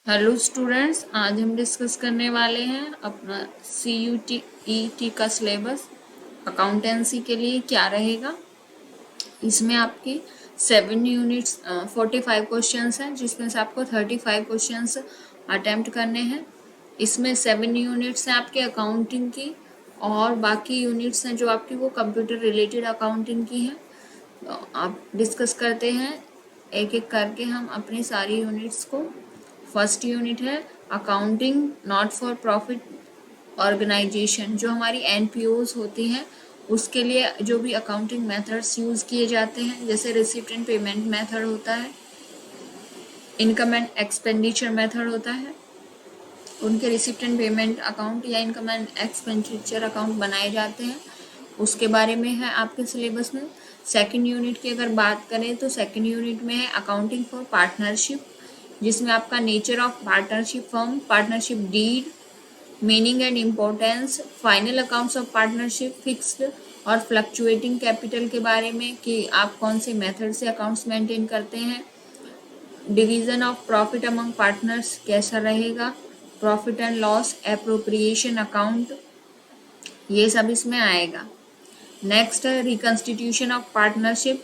Hello students, आज हम discuss करने वाले हैं अपना CUT का सिलेबस। अकाउंटेंसी के लिए क्या रहेगा। इसमें आपकी 7 यूनिट्स 45 क्वेश्चंस हैं, जिसमें से आपको 35 क्वेश्चंस अटेम्प्ट करने हैं। इसमें 7 यूनिट्स हैं आपके अकाउंटिंग की, और बाकी यूनिट्स हैं जो आपकी वो कंप्यूटर रिलेटेड अकाउंटिंग की हैं। तो आप डिस्कस करते हैं एक एक करके हम अपनी सारी यूनिट्स को। फर्स्ट यूनिट है accounting not for profit organisation. जो हमारी NPOs होती हैं उसके लिए जो भी अकाउंटिंग मेथड्स यूज़ किए जाते हैं, जैसे रिसिप्ट एंड पेमेंट मेथड होता है, इनकम एंड एक्सपेंडिचर मेथड होता है, उनके रिसिप्ट एंड पेमेंट अकाउंट या इनकम एंड एक्सपेंडिचर अकाउंट बनाए जाते हैं। उसके बारे में है आपके सिलेबस में। सेकंड यूनिट की अगर बात करें तो सेकंड यूनिट में है अकाउंटिंग फॉर पार्टनरशिप, जिसमें आपका nature of partnership firm, partnership deed, meaning and importance, final accounts of partnership, fixed और फ्लक्चुएटिंग कैपिटल के बारे में कि आप कौन से मेथड से अकाउंट्स मेंटेन करते हैं, division of profit among partners कैसा रहेगा, profit and loss appropriation account, ये सब इसमें आएगा। नेक्स्ट है रिकंस्टिट्यूशन ऑफ पार्टनरशिप।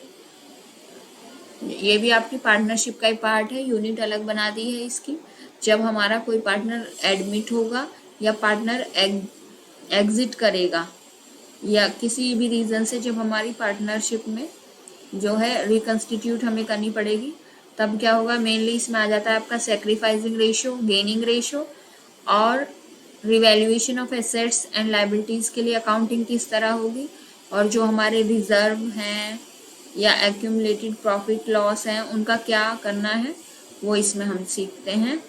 ये भी आपकी पार्टनरशिप का ही पार्ट है, यूनिट अलग बना दी है इसकी। जब हमारा कोई पार्टनर एडमिट होगा या पार्टनर एग्जिट करेगा, या किसी भी रीज़न से जब हमारी पार्टनरशिप में जो है रिकंस्टिट्यूट हमें करनी पड़ेगी, तब क्या होगा। मेनली इसमें आ जाता है आपका सेक्रीफाइसिंग रेशियो, गेनिंग रेशियो, और revaluation of assets and liabilities के लिए अकाउंटिंग किस तरह होगी, और जो हमारे रिजर्व हैं या एक्यूमुलेटेड प्रॉफिट लॉस हैं उनका क्या करना है, वो इसमें हम सीखते हैं।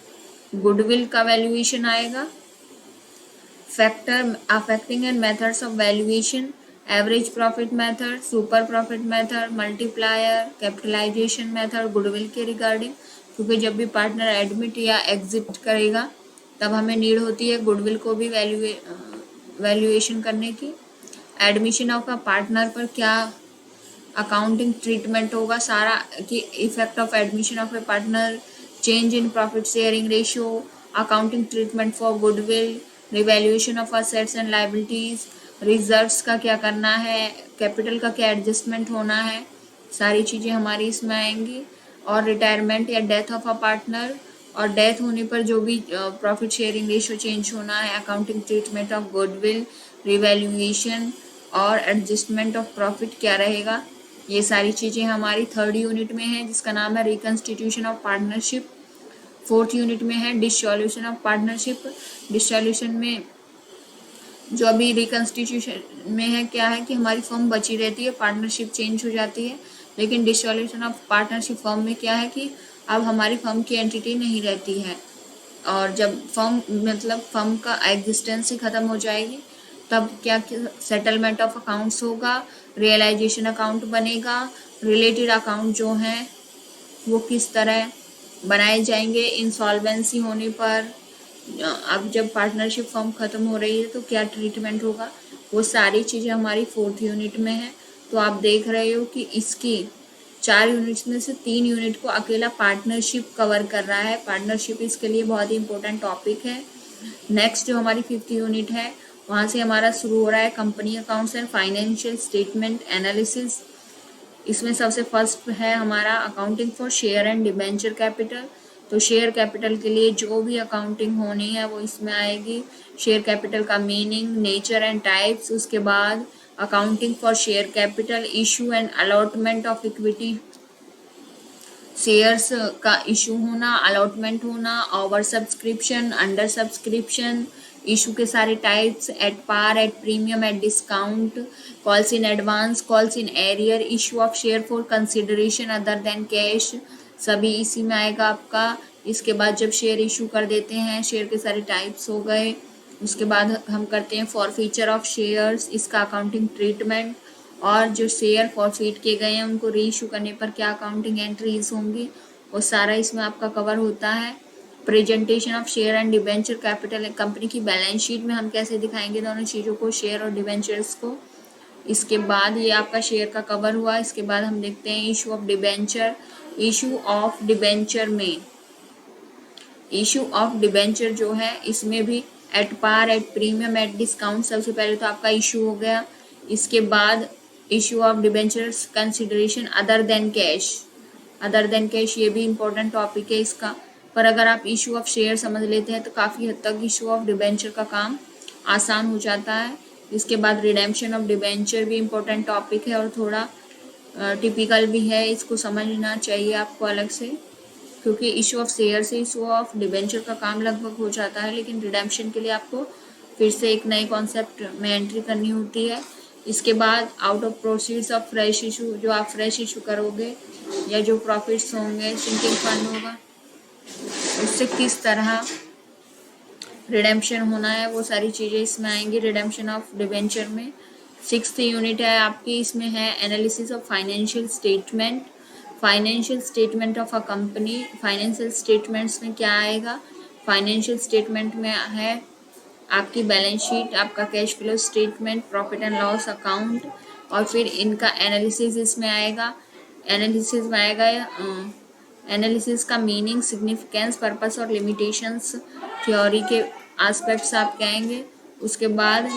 गुडविल का वैल्यूएशन आएगा, factor affecting and methods of valuation, average profit method, super profit method, multiplier, capitalisation method goodwill के रिगार्डिंग, क्योंकि जब भी पार्टनर एडमिट या एग्जिट करेगा तब हमें नीड होती है गुडविल को भी वैल्यूएशन करने की। एडमिशन ऑफ अ पार्टनर पर क्या अकाउंटिंग ट्रीटमेंट होगा सारा, कि effect of admission of A partner, change in profit sharing ratio, accounting treatment for goodwill, revaluation of assets and liabilities, reserves का क्या करना है, कैपिटल का क्या एडजस्टमेंट होना है, सारी चीज़ें हमारी इसमें आएंगी। और रिटायरमेंट या डेथ ऑफ अ पार्टनर, और डेथ होने पर जो भी प्रॉफिट शेयरिंग रेशियो चेंज होना है, accounting treatment of goodwill, revaluation और एडजस्टमेंट ऑफ प्रॉफिट क्या रहेगा, ये सारी चीज़ें हमारी थर्ड यूनिट में है, जिसका नाम है reconstitution of partnership. Fourth unit में है डिसॉल्यूशन ऑफ पार्टनरशिप। डिसॉल्यूशन में जो अभी रिकंस्टिट्यूशन में है क्या है कि हमारी फर्म बची रहती है, पार्टनरशिप चेंज हो जाती है, लेकिन डिसॉल्यूशन ऑफ पार्टनरशिप फर्म में क्या है कि अब हमारी फर्म की एंटिटी नहीं रहती है, और जब फर्म मतलब फर्म का एग्जिस्टेंस ही ख़त्म हो जाएगी, तब क्या सेटलमेंट ऑफ अकाउंट्स होगा, रियलाइजेशन अकाउंट बनेगा, रिलेटेड अकाउंट जो हैं वो किस तरह बनाए जाएंगे इंसॉल्वेंसी होने पर। अब जब पार्टनरशिप फर्म ख़त्म हो रही है तो क्या ट्रीटमेंट होगा, वो सारी चीज़ें हमारी फोर्थ यूनिट में है। तो आप देख रहे हो कि इसकी 4 यूनिट्स में से 3 यूनिट को अकेला पार्टनरशिप कवर कर रहा है। पार्टनरशिप इसके लिए बहुत ही इंपॉर्टेंट टॉपिक है। नेक्स्ट जो हमारी फिफ्थ यूनिट है, वहाँ से हमारा शुरू हो रहा है company accounts and financial statement analysis. इसमें सबसे फर्स्ट है हमारा accounting for share and debenture capital. तो शेयर कैपिटल के लिए जो भी अकाउंटिंग होनी है वो इसमें आएगी। शेयर कैपिटल का मीनिंग, नेचर एंड टाइप्स, उसके बाद accounting for share capital, issue and allotment of equity shares का इशू होना, अलॉटमेंट होना, over subscription, under subscription, issue के सारे types, at par, at premium, at discount, calls in advance, calls in arrear, issue of share for consideration other than cash, सभी इसी में आएगा आपका। इसके बाद जब शेयर इशू कर देते हैं, शेयर के सारे टाइप्स हो गए। उसके बाद हम करते हैं फॉर फीचर ऑफ शेयर्स, इसका अकाउंटिंग ट्रीटमेंट, और जो शेयर फॉरफिट किए गए हैं उनको री इशू करने पर क्या अकाउंटिंग एंट्रीज होंगी, वो सारा इसमें आपका कवर होता है। Presentation of share and debenture capital, company की बैलेंस शीट में हम कैसे दिखाएंगे दोनों चीज़ों को, शेयर और डिबेंचर्स को। इसके बाद ये आपका शेयर का कवर हुआ। इसके बाद हम देखते हैं issue of debenture. Issue of debenture में इशू ऑफ डिबेंचर जो है इसमें भी at par, at premium, at discount, सबसे पहले तो आपका इशू हो गया। इसके बाद issue of debentures consideration other than cash, other than cash ये भी इम्पोर्टेंट टॉपिक है इसका। पर अगर आप इशू ऑफ शेयर समझ लेते हैं तो काफ़ी हद तक इशू ऑफ डिबेंचर का काम आसान हो जाता है। इसके बाद रिडेम्पशन ऑफ डिबेंचर भी इम्पोर्टेंट टॉपिक है और थोड़ा टिपिकल भी है, इसको समझना चाहिए आपको अलग से, क्योंकि इशू ऑफ शेयर से इशू ऑफ डिबेंचर का काम लगभग हो जाता है, लेकिन रिडेम्पशन के लिए आपको फिर से एक नए कॉन्सेप्ट में एंट्री करनी होती है। इसके बाद out of proceeds of fresh issue, जो आप फ्रेश इशू करोगे या जो प्रॉफिट्स होंगे, सिंकिंग फंड होगा, उससे किस तरह रिडेम्पशन होना है, वो सारी चीज़ें इसमें आएंगी रिडेम्पशन ऑफ डिबेंचर में। 6th यूनिट है आपकी, इसमें है analysis of financial statement, financial statement of a company. Financial statements में क्या आएगा, फाइनेंशियल स्टेटमेंट में है आपकी बैलेंस शीट, आपका cash flow statement, profit and loss account, और फिर इनका एनालिसिस इसमें आएगा। एनालिसिस में आएगा एनालिसिस का मीनिंग, सिग्निफिकेंस, पर्पस और लिमिटेशंस, थ्योरी के एस्पेक्ट्स आप कहेंगे। उसके बाद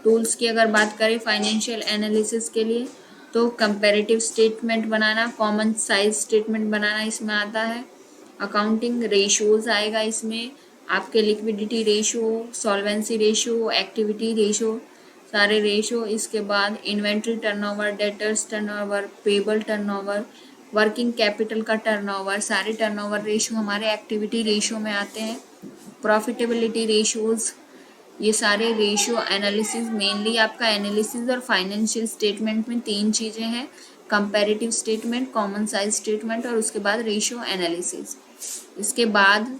टूल्स की अगर बात करें फाइनेंशियल एनालिसिस के लिए तो कंपैरेटिव स्टेटमेंट बनाना, कॉमन साइज स्टेटमेंट बनाना इसमें आता है। अकाउंटिंग रेशियोज आएगा इसमें, आपके liquidity ratio, solvency ratio, activity ratio, सारे रेशियो। इसके बाद inventory turnover, debtors turnover, payable turnover, working capital का टर्नओवर, सारे टर्नओवर रेशियो हमारे एक्टिविटी रेशियो में आते हैं। प्रॉफिटेबिलिटी रेशियोज, ये सारे रेशियो एनालिसिस, मेनली आपका एनालिसिस और फाइनेंशियल स्टेटमेंट में 3 चीज़ें हैं, comparative statement, common size statement और उसके बाद रेशियो एनालिसिस। इसके बाद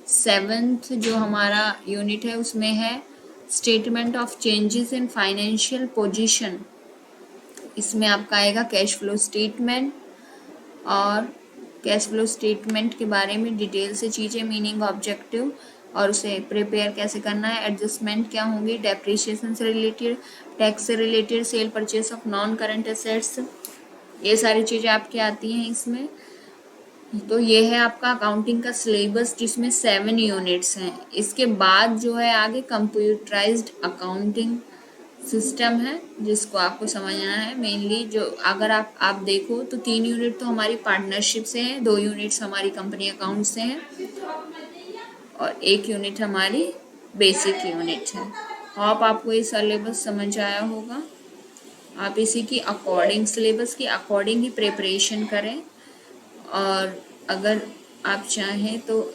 7th जो हमारा यूनिट है उसमें है statement of changes in financial position. इसमें आपका आएगा कैश फ्लो स्टेटमेंट, और कैश फ्लो स्टेटमेंट के बारे में डिटेल से चीज़ें, मीनिंग, ऑब्जेक्टिव और उसे प्रिपेयर कैसे करना है, एडजस्टमेंट क्या होंगे, डेप्रिसिएशन से रिलेटेड, टैक्स से related, sale purchase of non current assets, ये सारी चीज़ें आपकी आती हैं इसमें। तो ये है आपका अकाउंटिंग का सिलेबस जिसमें 7 यूनिट्स हैं। इसके बाद जो है आगे कंप्यूटराइज्ड अकाउंटिंग सिस्टम है जिसको आपको समझना है मेनली। जो अगर आप देखो तो 3 यूनिट तो हमारी पार्टनरशिप से हैं, 2 यूनिट्स हमारी कंपनी अकाउंट से हैं और 1 यूनिट हमारी बेसिक यूनिट है। होप आपको ये सिलेबस समझ आया होगा। आप इसी की अकॉर्डिंग, सिलेबस की अकॉर्डिंग ही प्रिपरेशन करें, और अगर आप चाहें तो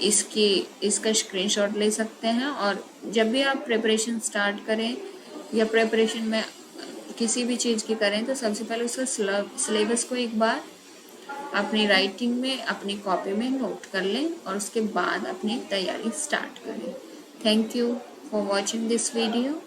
इसका स्क्रीनशॉट ले सकते हैं। और जब भी आप प्रिपरेशन स्टार्ट करें या प्रिपरेशन में किसी भी चीज़ की करें तो सबसे पहले उसका सिलेबस को एक बार अपनी राइटिंग में, अपनी कॉपी में नोट कर लें और उसके बाद अपनी तैयारी स्टार्ट करें। Thank you for watching this video.